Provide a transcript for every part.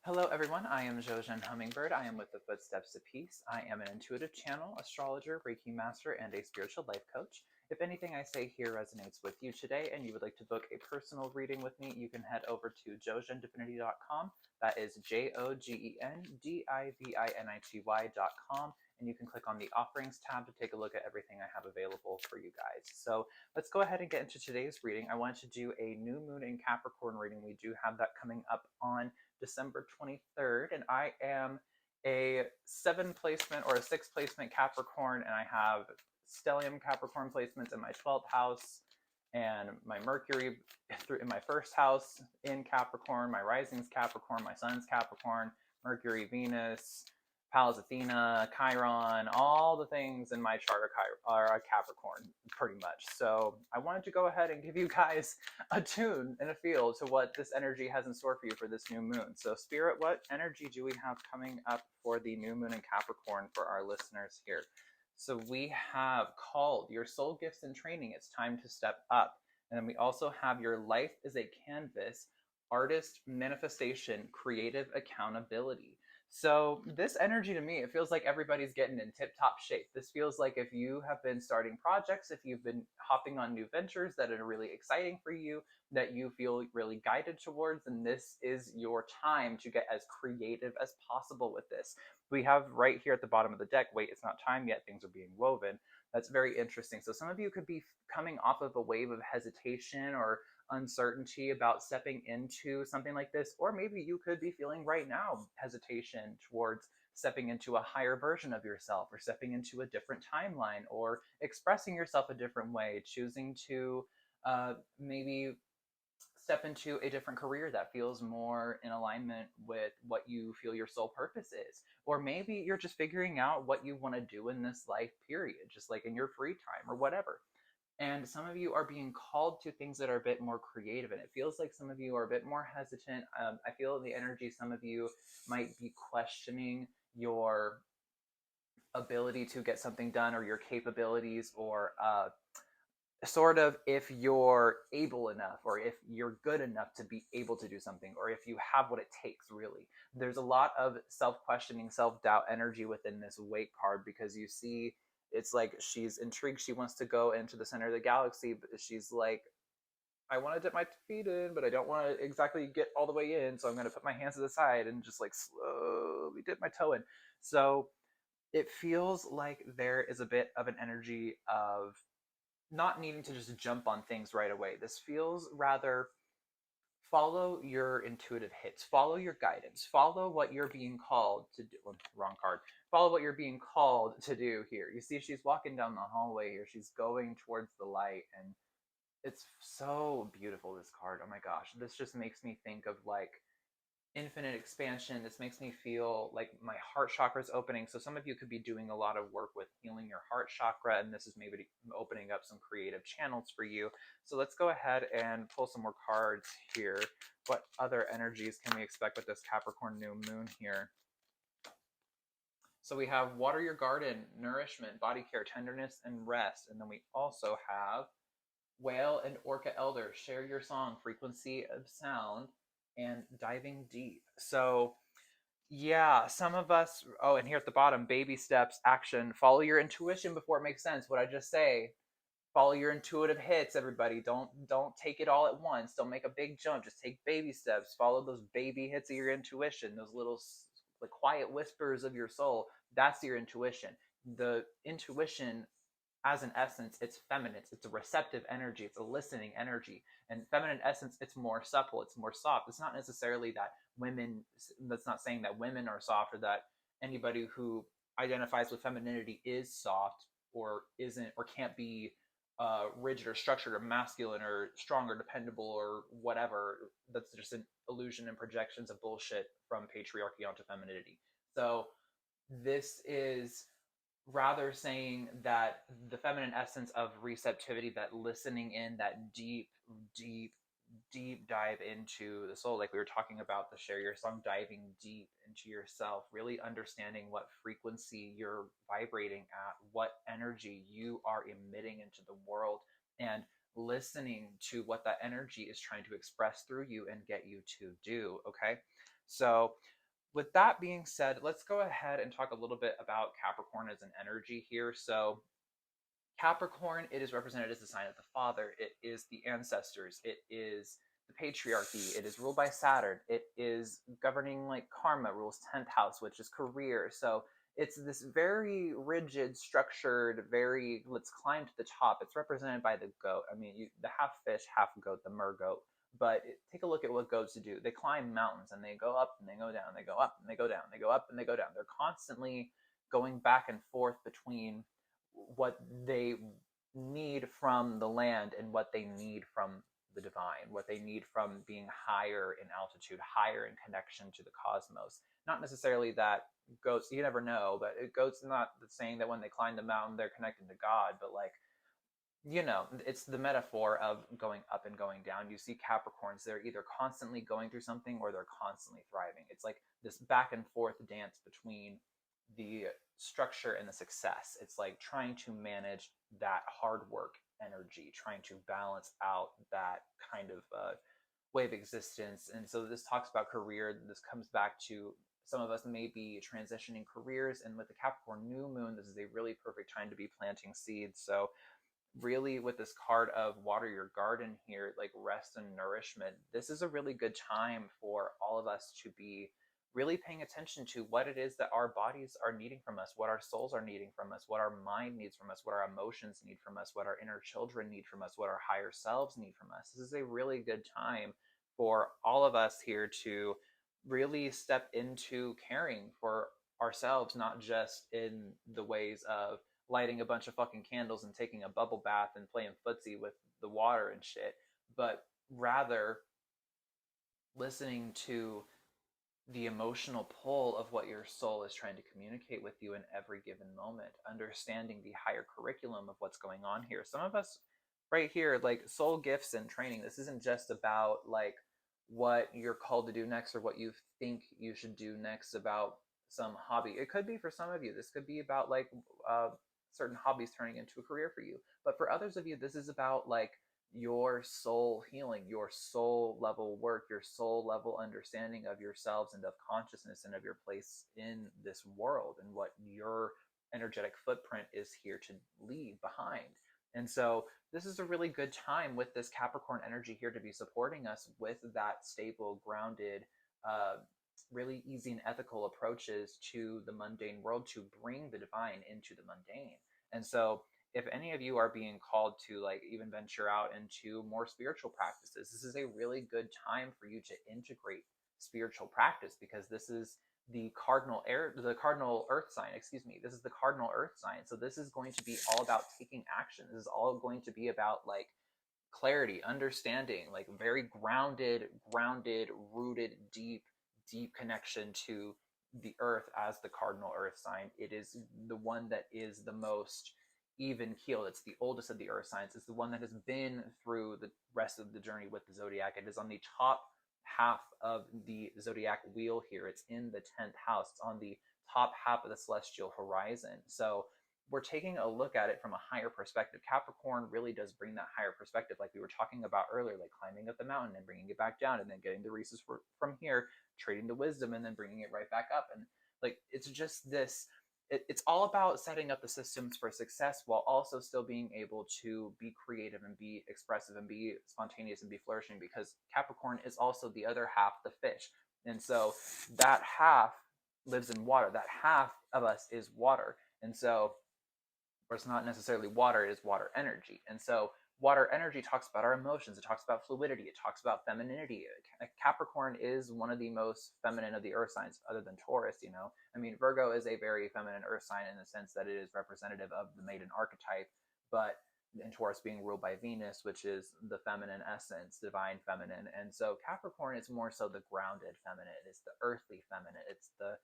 Hello everyone, I am Jogén Hummingbird. I am with the Footsteps to Peace. I am an intuitive channel, astrologer, Reiki master, and a spiritual life coach. If anything I say here resonates with you today and you would like to book a personal reading with me, you can head over to jogendivinity.com. That is JOGENDIVINITY.com. And you can click on the offerings tab to take a look at everything I have available for you guys. So let's go ahead and get into today's reading. I wanted to do a new moon in Capricorn reading. We do have that coming up on December 23rd, and I am a 7 placement or a 6 placement Capricorn, and I have stellium Capricorn placements in my 12th house, and my Mercury in my first house in Capricorn, my rising's Capricorn, my sun's Capricorn, Mercury, Venus, Pallas Athena, Chiron, all the things in my chart are a Capricorn, pretty much. So I wanted to go ahead and give you guys a tune and a feel to what this energy has in store for you for this new moon. So Spirit, what energy do we have coming up for the new moon in Capricorn for our listeners here? So we have called your soul gifts and training. It's time to step up. And then we also have your life is a canvas, artist manifestation, creative accountability. So this energy to me, it feels like everybody's getting in tip-top shape. This feels like if you have been starting projects, if you've been hopping on new ventures that are really exciting for you, that you feel really guided towards, and this is your time to get as creative as possible with this. We have right here at the bottom of the deck, wait, it's not time yet, things are being woven. That's very interesting. So some of you could be coming off of a wave of hesitation or uncertainty about stepping into something like this, or maybe you could be feeling right now hesitation towards stepping into a higher version of yourself, or stepping into a different timeline, or expressing yourself a different way, choosing to maybe step into a different career that feels more in alignment with what you feel your soul purpose is. Or maybe you're just figuring out what you want to do in this life period, just like in your free time or whatever. And some of you are being called to things that are a bit more creative, and it feels like some of you are a bit more hesitant. I feel the energy, some of you might be questioning your ability to get something done, or your capabilities, or sort of if you're able enough, or if you're good enough to be able to do something, or if you have what it takes, really. There's a lot of self-questioning, self-doubt energy within this Waite card, because you see it's like she's intrigued. She wants to go into the center of the galaxy, but she's like, I want to dip my feet in, but I don't want to exactly get all the way in, so I'm going to put my hands to the side and just like slowly dip my toe in. So it feels like there is a bit of an energy of not needing to just jump on things right away. This feels rather follow your intuitive hits, follow your guidance, follow what you're being called to do. Wrong card. Follow what you're being called to do here. You see, she's walking down the hallway here. She's going towards the light, and it's so beautiful, this card. Oh my gosh. This just makes me think of like infinite expansion. This makes me feel like my heart chakra is opening. So some of you could be doing a lot of work with healing your heart chakra, and this is maybe opening up some creative channels for you. So let's go ahead and pull some more cards here. What other energies can we expect with this Capricorn new moon here? So we have water your garden, nourishment, body care, tenderness, and rest. And then we also have whale and orca elder, share your song, frequency of sound, and diving deep. So yeah, some of us, oh, and here at the bottom, baby steps, action, follow your intuition before it makes sense. What I just say, follow your intuitive hits, everybody. Don't take it all at once. Don't make a big jump. Just take baby steps. Follow those baby hits of your intuition, those little like quiet whispers of your soul. That's your intuition. The intuition, as an essence, it's feminine. It's a receptive energy. It's a listening energy. And feminine essence, it's more supple. It's more soft. It's not necessarily that women, that's not saying that women are soft, or that anybody who identifies with femininity is soft, or isn't, or can't be rigid or structured or masculine or strong or dependable or whatever. That's just an illusion and projections of bullshit from patriarchy onto femininity. So this is rather saying that the feminine essence of receptivity, that listening in, that deep dive into the soul, like we were talking about the share your song, diving deep into yourself, really understanding what frequency you're vibrating at, what energy you are emitting into the world, and listening to what that energy is trying to express through you and get you to do. Okay, so with that being said, let's go ahead and talk a little bit about Capricorn as an energy here. So Capricorn, it is represented as the sign of the father. It is the ancestors. It is the patriarchy. It is ruled by Saturn. It is governing like karma, rules 10th house, which is career. So it's this very rigid, structured, very let's climb to the top. It's represented by the goat. I mean, the half fish, half goat, the mer goat. But take a look at what goats do. They climb mountains and they go up and they go down. They go up and they go down. They go up and they go down. They're constantly going back and forth between what they need from the land and what they need from the divine, what they need from being higher in altitude, higher in connection to the cosmos. Not necessarily that goats, you never know, but goats not saying that when they climb the mountain they're connected to God, but like, you know, it's the metaphor of going up and going down. You see Capricorns, they're either constantly going through something or they're constantly thriving. It's like this back and forth dance between the structure and the success. It's like trying to manage that hard work energy, trying to balance out that kind of way of existence. And so this talks about career. This comes back to some of us may be transitioning careers, and with the Capricorn new moon, this is a really perfect time to be planting seeds. So really with this card of water your garden here, like rest and nourishment, this is a really good time for all of us to be really paying attention to what it is that our bodies are needing from us, what our souls are needing from us, what our mind needs from us, what our emotions need from us, what our inner children need from us, what our higher selves need from us. This is a really good time for all of us here to really step into caring for ourselves, not just in the ways of lighting a bunch of fucking candles and taking a bubble bath and playing footsie with the water and shit, but rather listening to the emotional pull of what your soul is trying to communicate with you in every given moment, understanding the higher curriculum of what's going on here. Some of us right here, like soul gifts and training, this isn't just about like what you're called to do next or what you think you should do next about some hobby. It could be for some of you, this could be about like certain hobbies turning into a career for you. But for others of you, this is about like your soul healing, your soul level work, your soul level understanding of yourselves and of consciousness and of your place in this world and what your energetic footprint is here to leave behind. And so this is a really good time with this Capricorn energy here to be supporting us with that stable, grounded, really easy and ethical approaches to the mundane world to bring the divine into the mundane. And so if any of you are being called to like even venture out into more spiritual practices, this is a really good time for you to integrate spiritual practice, because this is the cardinal earth sign, excuse me. This is the cardinal earth sign. So this is going to be all about taking action. This is all going to be about like clarity, understanding, like very grounded, rooted, deep connection to the earth as the cardinal earth sign. It is the one that is the most even keeled. It's the oldest of the earth signs. It's the one that has been through the rest of the journey with the zodiac. It is on the top half of the zodiac wheel here. It's in the 10th house. It's on the top half of the celestial horizon. So we're taking a look at it from a higher perspective. Capricorn really does bring that higher perspective, like we were talking about earlier, like climbing up the mountain and bringing it back down, and then getting the resources from here, trading the wisdom, and then bringing it right back up. And like it's just this, it's all about setting up the systems for success while also still being able to be creative and be expressive and be spontaneous and be flourishing, because Capricorn is also the other half, the fish. And so that half lives in water. That half of us is water. And so, or it's not necessarily water, it is water energy. And so water energy talks about our emotions, it talks about fluidity, it talks about femininity. Capricorn is one of the most feminine of the earth signs other than Taurus, you know. I mean, Virgo is a very feminine earth sign in the sense that it is representative of the maiden archetype, but in Taurus being ruled by Venus, which is the feminine essence, divine feminine. And so Capricorn is more so the grounded feminine, it's the earthly feminine, it's the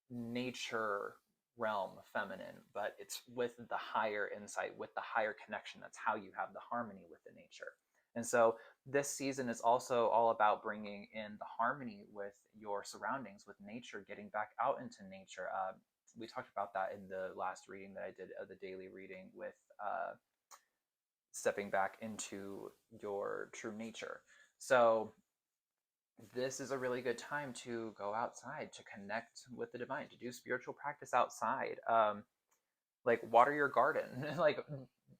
nature realm feminine, but it's with the higher insight, with the higher connection. That's how you have the harmony with the nature. And so this season is also all about bringing in the harmony with your surroundings, with nature, getting back out into nature. We talked about that in the last reading that I did, the daily reading, with stepping back into your true nature. So this is a really good time to go outside, to connect with the divine, to do spiritual practice outside. Like water your garden. Like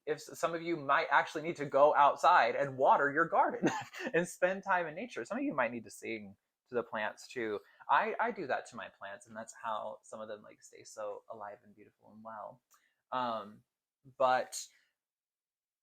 if some of you might actually need to go outside and water your garden and spend time in nature. Some of you might need to sing to the plants too. I do that to my plants, and that's how some of them like stay so alive and beautiful and well. But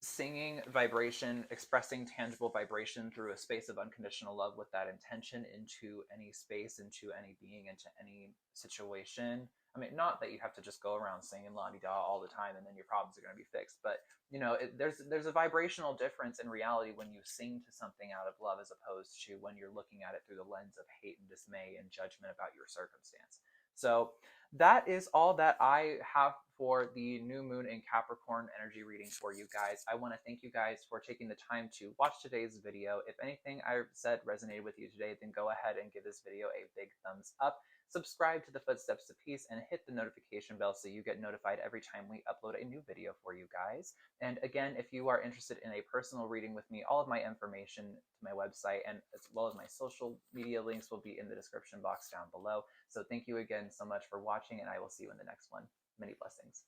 singing, vibration, expressing tangible vibration through a space of unconditional love with that intention into any space, into any being, into any situation. I mean, not that you have to just go around singing la di da all the time and then your problems are going to be fixed, but you know, there's a vibrational difference in reality when you sing to something out of love as opposed to when you're looking at it through the lens of hate and dismay and judgment about your circumstance. So that is all that I have for the new moon in Capricorn energy reading for you guys. I want to thank you guys for taking the time to watch today's video. If anything I said resonated with you today, then go ahead and give this video a big thumbs up. Subscribe to the Footsteps to Peace and hit the notification bell so you get notified every time we upload a new video for you guys. And again, if you are interested in a personal reading with me, all of my information to my website and as well as my social media links will be in the description box down below. So thank you again so much for watching, and I will see you in the next one. Many blessings.